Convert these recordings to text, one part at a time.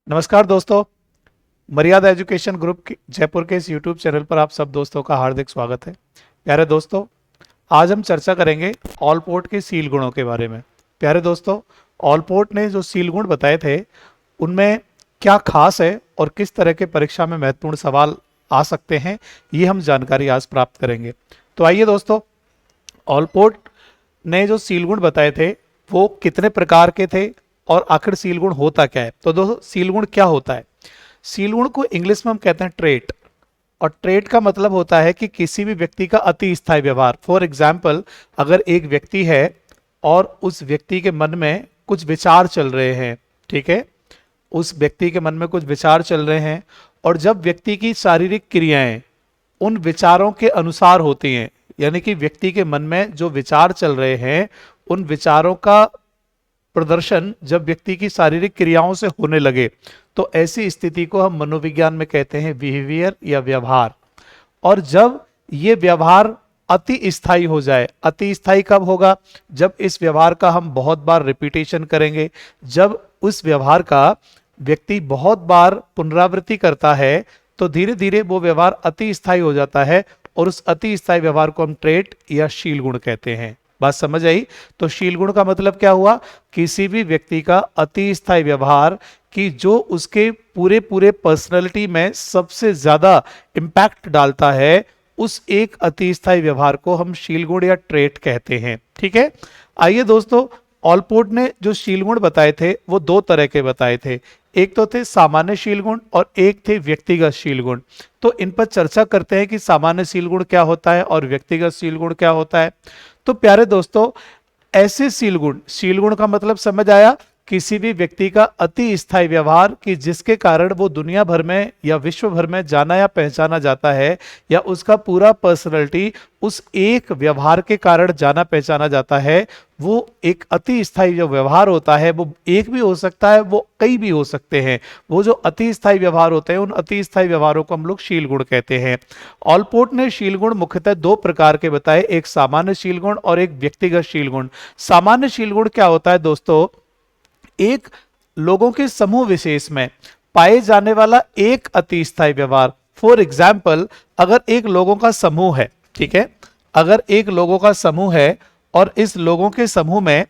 नमस्कार दोस्तों। मर्यादा एजुकेशन ग्रुप की जयपुर के इस यूट्यूब चैनल पर आप सब दोस्तों का हार्दिक स्वागत है। प्यारे दोस्तों, आज हम चर्चा करेंगे ऑलपोर्ट के सील गुणों के बारे में। प्यारे दोस्तों, ऑलपोर्ट ने जो सील गुण बताए थे उनमें क्या खास है और किस तरह के परीक्षा में महत्वपूर्ण सवाल आ सकते हैं, ये हम जानकारी आज प्राप्त करेंगे। तो आइए दोस्तों, ऑलपोर्ट ने जो सील गुण बताए थे वो कितने प्रकार के थे और आखिर सील गुण होता क्या है। तो दोस्तों, सील गुण क्या होता है? सील गुण को इंग्लिश में हम कहते हैं ट्रेट, और ट्रेट का मतलब होता है कि किसी भी व्यक्ति का अति स्थायी व्यवहार। फॉर एग्जाम्पल, अगर एक व्यक्ति है और उस व्यक्ति के मन में कुछ विचार चल रहे हैं, ठीक है, उस व्यक्ति के मन में कुछ विचार चल रहे हैं और जब व्यक्ति की शारीरिक क्रियाएं उन विचारों के अनुसार होती हैं, यानी कि व्यक्ति के मन में जो विचार चल रहे हैं उन विचारों का प्रदर्शन जब व्यक्ति की शारीरिक क्रियाओं से होने लगे, तो ऐसी स्थिति को हम मनोविज्ञान में कहते हैं बिहेवियर या व्यवहार। और जब ये व्यवहार अति स्थायी हो जाए, अति स्थायी कब होगा? जब इस व्यवहार का हम बहुत बार रिपीटेशन करेंगे, जब उस व्यवहार का व्यक्ति बहुत बार पुनरावृत्ति करता है तो धीरे धीरे वो व्यवहार अति स्थायी हो जाता है और उस अति स्थायी व्यवहार को हम ट्रेट या शील गुण कहते हैं। बात समझ आई? तो शील गुण का मतलब क्या हुआ? किसी भी व्यक्ति का अति स्थायी व्यवहार कि जो उसके पूरे पूरे पर्सनैलिटी में सबसे ज्यादा इंपैक्ट डालता है, उस एक अति स्थायी व्यवहार को हम शील गुण या ट्रेट कहते हैं। ठीक है, आइए दोस्तों, ऑलपोर्ट ने जो शील गुण बताए थे वो दो तरह के बताए थे। एक तो थे सामान्य शील गुण और एक थे व्यक्तिगत शील गुण। तो इन पर चर्चा करते हैं कि सामान्य शील गुण क्या होता है और व्यक्तिगत शील गुण क्या होता है। तो प्यारे दोस्तों, ऐसे शील गुण का मतलब समझ आया? किसी भी व्यक्ति का अति स्थायी व्यवहार कि जिसके कारण वो दुनिया भर में या विश्व भर में जाना या पहचाना जाता है, या उसका पूरा पर्सनैलिटी उस एक व्यवहार के कारण जाना पहचाना जाता है। वो एक अति स्थायी जो व्यवहार होता है वो एक भी हो सकता है, वो कई भी हो सकते हैं। वो जो अति स्थायी व्यवहार होते हैं, उन अति स्थायी व्यवहारों को हम लोग शील गुण कहते हैं। ऑलपोर्ट ने शील गुण मुख्यतः दो प्रकार के बताए, एक सामान्य शील गुण और एक व्यक्तिगत शील गुण। सामान्य शील गुण क्या होता है दोस्तों? एक लोगों के समूह विशेष में पाए जाने वाला एक अति स्थायी व्यवहार। फॉर एग्जाम्पल, अगर एक लोगों का समूह है, ठीक है, अगर एक लोगों का समूह है और इस लोगों के समूह में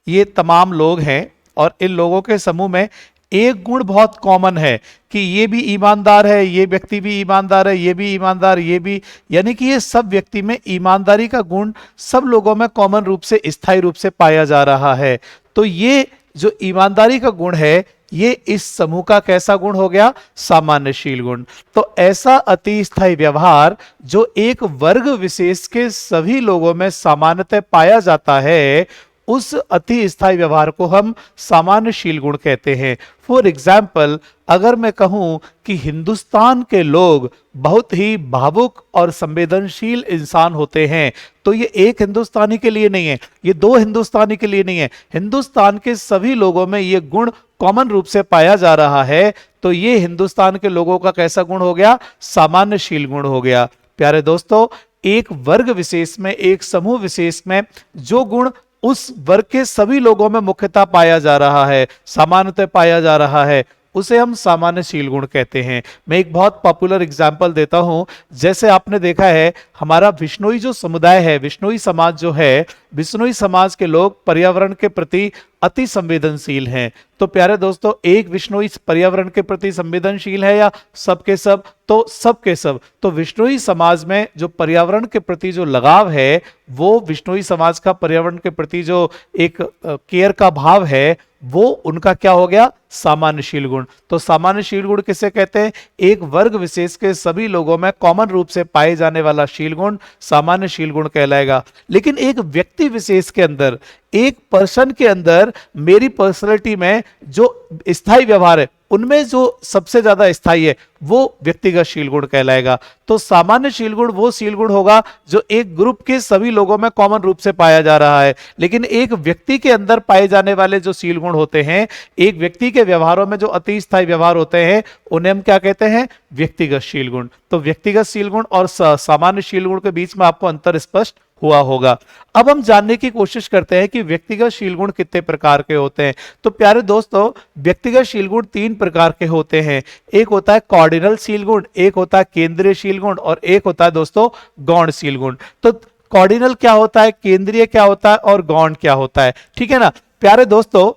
ये तमाम लोग हैं और इन लोगों के समूह में एक गुण बहुत कॉमन है कि ये भी ईमानदार है, ये व्यक्ति भी ईमानदार है, ये भी ईमानदार, ये भी, यानी कि ये सब व्यक्ति में ईमानदारी का गुण सब लोगों में कॉमन रूप से स्थायी रूप से पाया जा रहा है। तो ये जो ईमानदारी का गुण है, ये इस समूह का कैसा गुण हो गया? सामान्यशील गुण। तो ऐसा अति स्थायी व्यवहार जो एक वर्ग विशेष के सभी लोगों में सामान्यतः पाया जाता है, उस अति स्थायी व्यवहार को हम सामान्यशील गुण कहते हैं। फॉर एग्जाम्पल, अगर मैं कहूं कि हिंदुस्तान के लोग बहुत ही भावुक और संवेदनशील इंसान होते हैं, तो ये एक हिंदुस्तानी के लिए नहीं है, ये दो हिंदुस्तानी के लिए नहीं है, हिंदुस्तान के सभी लोगों में ये गुण कॉमन रूप से पाया जा रहा है। तो ये हिंदुस्तान के लोगों का कैसा गुण हो गया? सामान्यशील गुण हो गया। प्यारे दोस्तों, एक वर्ग विशेष में, एक समूह विशेष में जो गुण उस वर्ग के सभी लोगों में मुख्यतः पाया जा रहा है, सामान्यतः पाया जा रहा है, उसे हम सामान्यशील गुण कहते हैं। मैं एक बहुत पॉपुलर एग्जांपल देता हूं। जैसे आपने देखा है, हमारा बिश्नोई जो समुदाय है, बिश्नोई समाज जो है, बिश्नोई समाज के लोग पर्यावरण के प्रति अति संवेदनशील हैं। तो प्यारे दोस्तों, एक बिश्नोई पर्यावरण के प्रति संवेदनशील है या सबके सब? तो सबके सब। तो बिश्नोई समाज में जो पर्यावरण के प्रति जो लगाव है, वो बिश्नोई समाज का पर्यावरण के प्रति जो एक केयर का भाव है, वो उनका क्या हो गया? सामान्यशील गुण। तो सामान्यशील गुण किसे कहते हैं? एक वर्ग विशेष के सभी लोगों में कॉमन रूप से पाए जाने वाला शील गुण सामान्यशील गुण कहलाएगा। लेकिन एक व्यक्ति विशेष के अंदर, एक पर्सन के अंदर, मेरी पर्सनैलिटी में जो स्थायी व्यवहार है, उनमें जो सबसे ज्यादा स्थायी है, वो व्यक्तिगत शील गुण कहलाएगा। तो सामान्य शील गुण वो शील गुण होगा जो एक ग्रुप के सभी लोगों में कॉमन रूप से पाया जा रहा है। लेकिन एक व्यक्ति के अंदर पाए जाने वाले जो शील गुण होते हैं, एक व्यक्ति के व्यवहारों में जो अति स्थायी व्यवहार होते हैं, उन्हें हम क्या कहते हैं? व्यक्तिगत शील गुण। तो व्यक्तिगत शील गुण और सामान्य शील गुण के बीच में आपको अंतर स्पष्ट हुआ होगा। अब हम जानने की कोशिश करते हैं कि व्यक्तिगत शील गुण कितने प्रकार के होते हैं। तो प्यारे दोस्तों, व्यक्तिगत शील गुण 3 प्रकार के होते हैं। एक होता है कॉर्डिनल शील गुण, एक होता है केंद्रीय शील गुण और एक होता है दोस्तों गौण शील गुण। तो कॉर्डिनल क्या होता है, केंद्रीय क्या होता है और गौण क्या होता है, ठीक है ना प्यारे दोस्तों।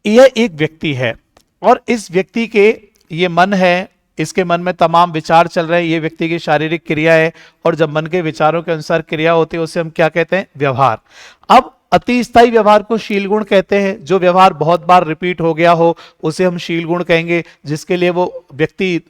यह एक व्यक्ति है और इस व्यक्ति के ये मन है, इसके मन में तमाम विचार चल रहे हैं, ये व्यक्ति की शारीरिक क्रिया है और जब मन के विचारों के अनुसार क्रिया होती है उसे हम क्या कहते हैं, व्यवहार। अब अति स्थायी व्यवहार को शील गुण कहते हैं। जो व्यवहार बहुत बार रिपीट हो गया हो उसे हम शील गुण कहेंगे, जिसके लिए वो व्यक्ति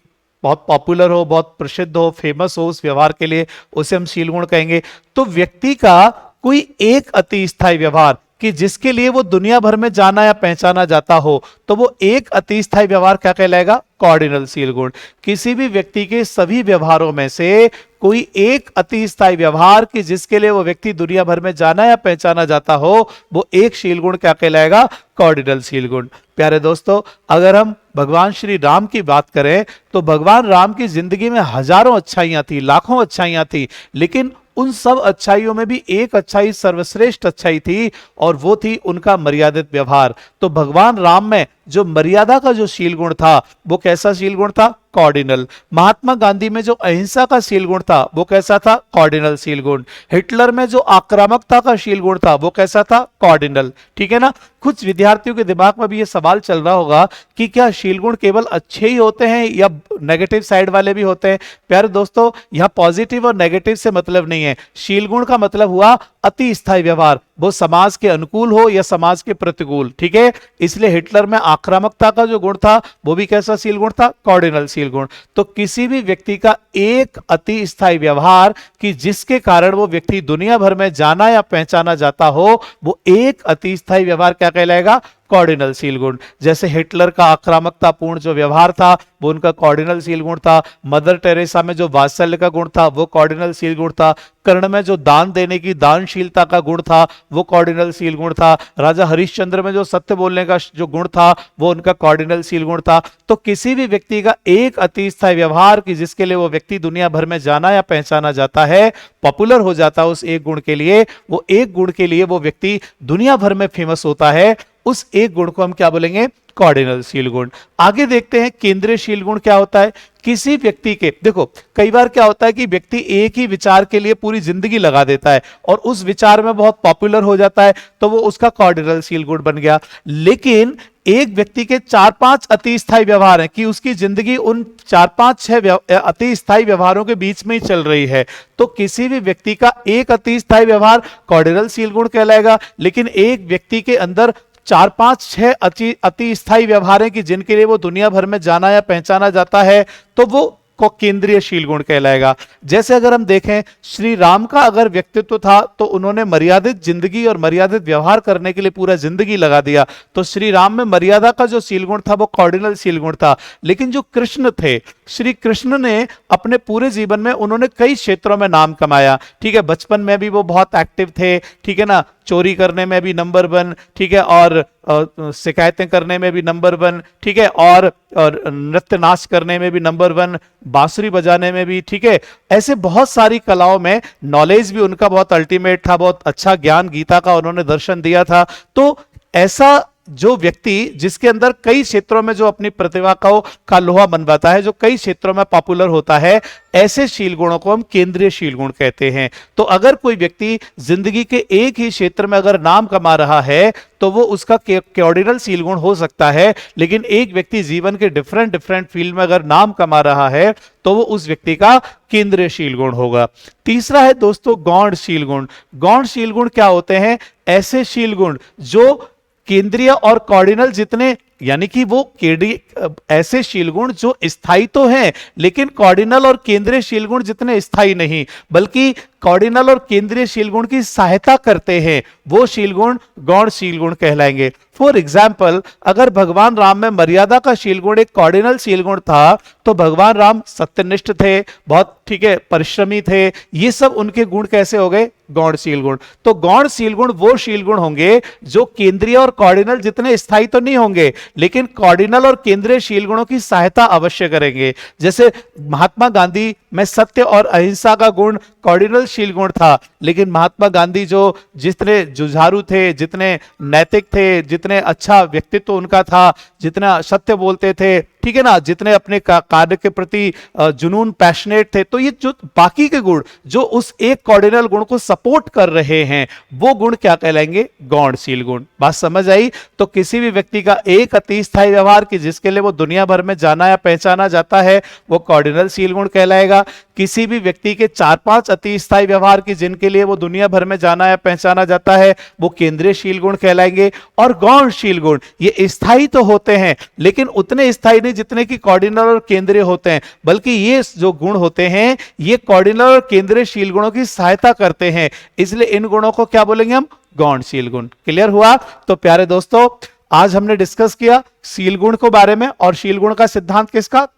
बहुत पॉपुलर हो, बहुत प्रसिद्ध हो, फेमस हो उस व्यवहार के लिए, उसे हम शील गुण कहेंगे। तो व्यक्ति का कोई एक अति स्थायी व्यवहार कि जिसके लिए वो दुनिया भर में जाना या पहचाना जाता हो, तो वो एक अति स्थायी व्यवहार क्या कहलाएगा, कॉर्डिनल शील गुण। किसी भी व्यक्ति के सभी व्यवहारों में से कोई एक अति स्थायी व्यवहार कि जिसके लिए वो व्यक्ति दुनिया भर में जाना या पहचाना जाता हो, वो एक शील गुण क्या कहलाएगा, कॉर्डिनल शील गुण। प्यारे दोस्तों, अगर हम भगवान श्री राम की बात करें तो भगवान राम की जिंदगी में हजारों अच्छाइयां थी, लाखों अच्छाइयां थी, लेकिन उन सब अच्छाइयों में भी एक अच्छाई सर्वश्रेष्ठ अच्छाई थी और वो थी उनका मर्यादित व्यवहार। तो भगवान राम में जो मर्यादा का जो शील गुण था वो कैसा शील गुण था, कॉर्डिनल। महात्मा गांधी में जो अहिंसा का शील गुण था वो कैसा था, कॉर्डिनल शील गुण। हिटलर में जो आक्रामकता का शील गुण था वो कैसा था, कॉर्डिनल, ठीक है ना। कुछ विद्यार्थियों के दिमाग में भी ये सवाल चल रहा होगा कि क्या शील गुण केवल अच्छे ही होते हैं या नेगेटिव साइड वाले भी होते हैं। प्यारे दोस्तों, यहां पॉजिटिव और नेगेटिव से मतलब नहीं है। शील गुण का मतलब हुआ अति स्थायी व्यवहार, वो समाज के अनुकूल हो या समाज के प्रतिकूल, ठीक है। इसलिए हिटलर में आक्रामकता का जो गुण था वो भी कैसा शील गुण था, कॉर्डिनल शील गुण। तो किसी भी व्यक्ति का एक अति स्थायी व्यवहार कि जिसके कारण वो व्यक्ति दुनिया भर में जाना या पहचाना जाता हो, वो एक अति स्थायी व्यवहार क्या कहलाएगा, कॉर्डिनल शील गुण। जैसे हिटलर का आक्रामकतापूर्ण जो व्यवहार था वो उनका कॉर्डिनल शील गुण था। मदर टेरेसा में जो वात्सल्य का गुण था वो कॉर्डिनल शील गुण था। कर्ण में जो दान देने की दानशीलता का गुण था वो कॉर्डिनल शील गुण था। राजा हरिश्चंद्र में जो सत्य बोलने का जो गुण था वो उनका कॉर्डिनल शील गुण था। तो किसी भी व्यक्ति का एक अति स्थायी व्यवहार कि जिसके लिए वो व्यक्ति दुनिया भर में जाना या पहचाना जाता है, पॉपुलर हो जाता है उस एक गुण के लिए, वो एक गुण के लिए वो व्यक्ति दुनिया भर में फेमस होता है, उस एक गुण को हम क्या बोलेंगे, कॉर्डिनल शील गुण। आगे देखते हैं केंद्रीय शील गुण क्या होता है। किसी व्यक्ति के, देखो कई बार क्या होता है कि व्यक्ति एक ही विचार के लिए पूरी जिंदगी लगा देता है और उस विचार में बहुत पॉपुलर हो जाता है तो वो उसका कॉर्डिनल शील गुण बन गया। लेकिन एक व्यक्ति के 4-5 अति स्थायी व्यवहार हैं कि उसकी जिंदगी उन 4-5-6 अति स्थायी व्यवहारों के बीच में ही चल रही है, तो किसी भी व्यक्ति का एक अति स्थायी व्यवहार कॉर्डिनल शील गुण कहलाएगा। लेकिन एक व्यक्ति के अंदर 4-5-6 अति स्थायी व्यवहार हैं कि जिनके लिए वो दुनिया भर में जाना या पहचाना जाता है, तो वो को केंद्रीय शील गुण कहलाएगा। जैसे अगर हम देखें श्री राम का अगर व्यक्तित्व था तो उन्होंने मर्यादित जिंदगी और मर्यादित व्यवहार करने के लिए पूरा जिंदगी लगा दिया, तो श्री राम में मर्यादा का जो शील गुण था वो कॉर्डिनल शील गुण था। लेकिन जो कृष्ण थे, श्री कृष्ण ने अपने पूरे जीवन में उन्होंने कई क्षेत्रों में नाम कमाया, ठीक है। बचपन में भी वो बहुत एक्टिव थे, ठीक है ना, चोरी करने में भी नंबर 1, ठीक है, और शिकायतें करने में भी नंबर 1, ठीक है, और नृत्य नाच करने में भी नंबर 1, बांसुरी बजाने में भी, ठीक है। ऐसे बहुत सारी कलाओं में नॉलेज भी उनका बहुत अल्टीमेट था, बहुत अच्छा ज्ञान गीता का उन्होंने दर्शन दिया था। तो ऐसा जो व्यक्ति जिसके अंदर कई क्षेत्रों में जो अपनी प्रतिभा का लोहा मनवाता है, जो कई क्षेत्रों में पॉपुलर होता है, ऐसे शील गुणों को हम केंद्रीय शील गुण कहते हैं। तो अगर कोई व्यक्ति जिंदगी के एक ही क्षेत्र में अगर नाम कमा रहा है तो वो उसका कॉर्डिनल शील गुण हो सकता है। लेकिन एक व्यक्ति जीवन के डिफरेंट फील्ड में अगर नाम कमा रहा है तो वो उस व्यक्ति का केंद्रीय शील गुण होगा। तीसरा है दोस्तों गौण शील गुण। गौण शील गुण क्या होते हैं? ऐसे शील गुण जो केंद्रीय और कॉर्डिनल जितने, यानी कि वो ऐसे शील गुण जो स्थायी तो हैं लेकिन कॉर्डिनल और केंद्रीय शील गुण जितने स्थायी नहीं, बल्कि कॉर्डिनल और केंद्रीय शील गुण की सहायता करते हैं, वो शील गुण गौण शील गुण कहलाएंगे। फॉर एग्जाम्पल, अगर भगवान राम में मर्यादा का शील गुण एक कॉर्डिनल शील गुण था तो भगवान राम सत्यनिष्ठ थे, बहुत, ठीक है, परिश्रमी थे, ये सब उनके गुण कैसे हो गए? गौण शील गुण। तो गौण शील गुण वो शील गुण होंगे जो केंद्रीय और कॉर्डिनल जितने स्थायी तो नहीं होंगे लेकिन कॉर्डिनल और केंद्रीय शील गुणों की सहायता अवश्य करेंगे। जैसे महात्मा गांधी में सत्य और अहिंसा का गुण कॉर्डिनल शील गुण था, लेकिन महात्मा गांधी जो जितने जुझारू थे, जितने नैतिक थे, जितने अच्छा व्यक्तित्व उनका था, जितना सत्य बोलते थे, ठीक है ना, जितने अपने कार्य के प्रति जुनून, पैशनेट थे, तो ये जो बाकी के गुण जो उस एक कार्डिनल गुण को सपोर्ट कर रहे हैं, वो गुण क्या कहलाएंगे? गौणशील गुण। बात समझ आई? तो किसी भी व्यक्ति का एक अति स्थायी व्यवहार कि जिसके लिए वो दुनिया भर में जाना या पहचाना जाता है, वो कार्डिनल शील गुण कहलाएगा। किसी भी व्यक्ति के 4-5 अति स्थायी व्यवहार की जिनके लिए वो दुनिया भर में जाना या पहचाना जाता है, वो केंद्रीय शील गुण कहलाएंगे। और गौणशील गुण ये स्थायी तो होते हैं, लेकिन उतने स्थायी नहीं जितने कि कार्डिनल और केंद्रीय होते हैं, बल्कि ये जो गुण होते हैं ये कार्डिनल और केंद्रीय शील गुणों की सहायता करते हैं, इसलिए इन गुणों को क्या बोलेंगे हम? गौणशील गुण। क्लियर हुआ? तो प्यारे दोस्तों, आज हमने डिस्कस किया शील गुण के बारे में, और शील गुण का सिद्धांत किसका?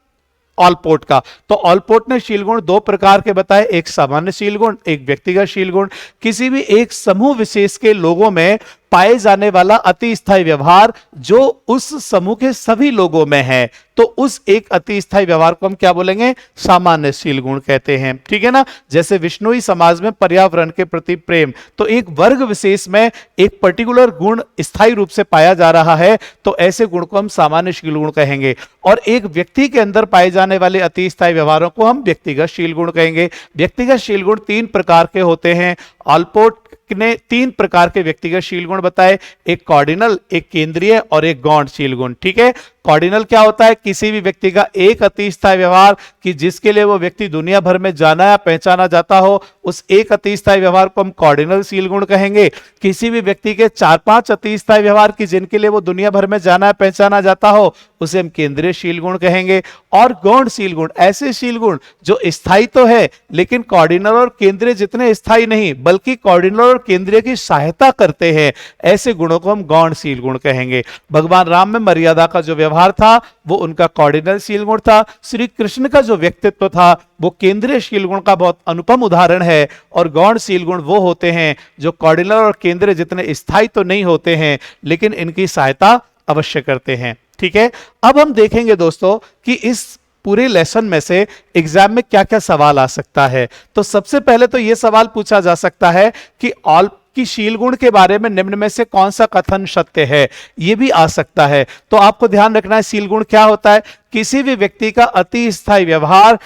ऑलपोर्ट का। तो ऑलपोर्ट ने शील गुण दो प्रकार के बताए, एक सामान्य शील गुण, एक व्यक्तिगत शील गुण। किसी भी एक समूह विशेष के लोगों में पाए जाने वाला अति स्थायी व्यवहार जो उस समूह के सभी लोगों में है, तो उस एक अति स्थायी व्यवहार को हम क्या बोलेंगे? सामान्य शील गुण कहते हैं। ठीक है ना? जैसे विश्नोई समाज में पर्यावरण के प्रति प्रेम, तो एक वर्ग विशेष में एक पर्टिकुलर गुण स्थायी रूप से पाया जा रहा है, तो ऐसे गुण को हम सामान्य शील गुण कहेंगे। और एक व्यक्ति के अंदर पाए जाने वाले अति स्थायी व्यवहारों को हम व्यक्तिगत शील गुण कहेंगे। व्यक्तिगत शील गुण 3 प्रकार के होते हैं। ऑलपोर्ट ने 3 प्रकार के व्यक्तिगत शील गुण बताए, एक कार्डिनल, एक केंद्रीय और एक गौणशील गुण। ठीक है? कार्डिनल क्या होता है? किसी भी व्यक्ति का एक अति स्थायी व्यवहार कि जिसके लिए वो व्यक्ति दुनिया भर में जाना या पहचाना जाता हो, उस एक अति स्थायी व्यवहार को हम कार्डिनल शील गुण कहेंगे। किसी भी व्यक्ति के 4-5 अति स्थायी व्यवहार की जिनके लिए वो दुनिया भर में जाना या पहचाना जाता हो, उसे हम केंद्रीय शील गुण कहेंगे। और गौणशील गुण ऐसे शील गुण जो स्थायी तो है, लेकिन कार्डिनल और केंद्रीय जितने स्थायी नहीं, बल्कि कार्डिनल और केंद्रीय की सहायता करते हैं, ऐसे गुणों को हम गौणशील गुण कहेंगे। भगवान राम में मर्यादा का जो व्यवहार था वो उनका कार्डिनल शील गुण था। श्री कृष्ण का जो व्यक्तित्व था वो केंद्रीय शील गुण का बहुत अनुपम उदाहरण है। और गौणशील गुण वो होते हैं जो कार्डिनल और केंद्रीय जितने स्थायी तो नहीं होते हैं, लेकिन इनकी सहायता अवश्य करते हैं। ठीक है? अब हम देखेंगे दोस्तों कि इस पूरे लेसन में से एग्जाम में क्या क्या सवाल आ सकता है। तो सबसे पहले तो यह सवाल पूछा जा सकता है कि ऑल कि शील गुण के बारे में निम्न में से कौन सा कथन सत्य है, यह भी आ सकता है। तो आपको ध्यान रखना है शील गुण क्या होता है? किसी भी व्यक्ति का अति स्थायी व्यवहार,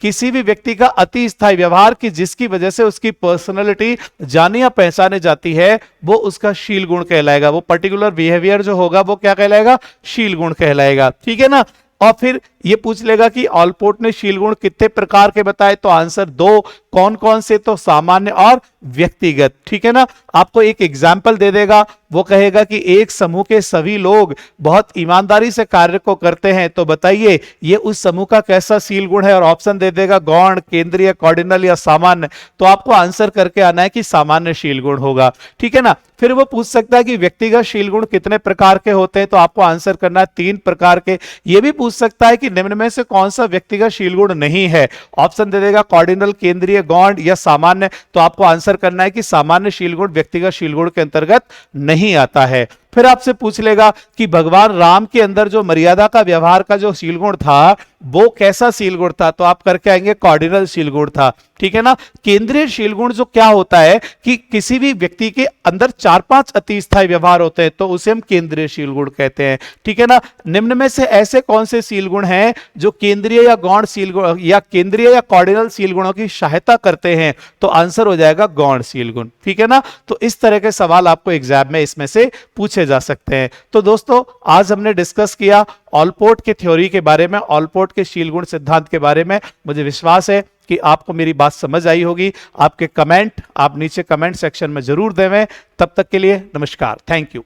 किसी भी व्यक्ति का अति स्थायी व्यवहार कि जिसकी वजह से उसकी पर्सनालिटी जानी या पहचाने जाती है, वो उसका शील गुण कहलाएगा। वो पर्टिकुलर बिहेवियर जो होगा वो क्या कहलाएगा? शील गुण कहलाएगा। ठीक है ना? और फिर ये पूछ लेगा कि ऑलपोर्ट ने शील गुण कितने प्रकार के बताए, तो आंसर 2। कौन कौन से? तो सामान्य और व्यक्तिगत। ठीक है ना? आपको एक एग्जाम्पल दे देगा, वो कहेगा कि एक समूह के सभी लोग बहुत ईमानदारी से कार्य को करते हैं, तो बताइए ये उस समूह का कैसा शील गुण है, और ऑप्शन दे देगा गौण, केंद्रीय, कार्डिनल या सामान्य। तो आपको आंसर करके आना है कि सामान्य शील गुण होगा। ठीक है ना? फिर वो पूछ सकता है कि व्यक्तिगत शील गुण कितने प्रकार के होते हैं, तो आपको आंसर करना है 3 प्रकार के। ये भी पूछ सकता है कि निम्न में से कौन सा व्यक्तिगत शील गुण नहीं है, ऑप्शन दे देगा कार्डिनल, केंद्रीय, गौण या सामान्य। तो आपको आंसर करना है कि सामान्य शील गुण व्यक्तिगत शील गुण के अंतर्गत नहीं आता है। फिर आपसे पूछ लेगा कि भगवान राम के अंदर जो मर्यादा का व्यवहार का जो शील गुण था वो कैसा शील गुण था, तो आप करके आएंगे कार्डिनल शील गुण था। ठीक है ना? केंद्रीय शील गुण जो क्या होता है कि किसी भी व्यक्ति के अंदर 4-5 अति स्थायी व्यवहार होते हैं, तो उसे हम केंद्रीय शील गुण कहते हैं। ठीक है ना? निम्न में से ऐसे कौन से शील गुण हैं जो केंद्रीय या गौण शील गुण या केंद्रीय या कार्डिनल शील गुणों की सहायता करते हैं, तो आंसर हो जाएगा गौण शील गुण। ठीक है ना? तो इस तरह के सवाल आपको एग्जाम में इसमें से पूछे जा सकते हैं। तो दोस्तों आज हमने डिस्कस किया ऑलपोर्ट के थ्योरी के बारे में, ऑलपोर्ट के शील गुण सिद्धांत के बारे में। मुझे विश्वास है कि आपको मेरी बात समझ आई होगी। आपके कमेंट आप नीचे कमेंट सेक्शन में जरूर देवें। तब तक के लिए नमस्कार, थैंक यू।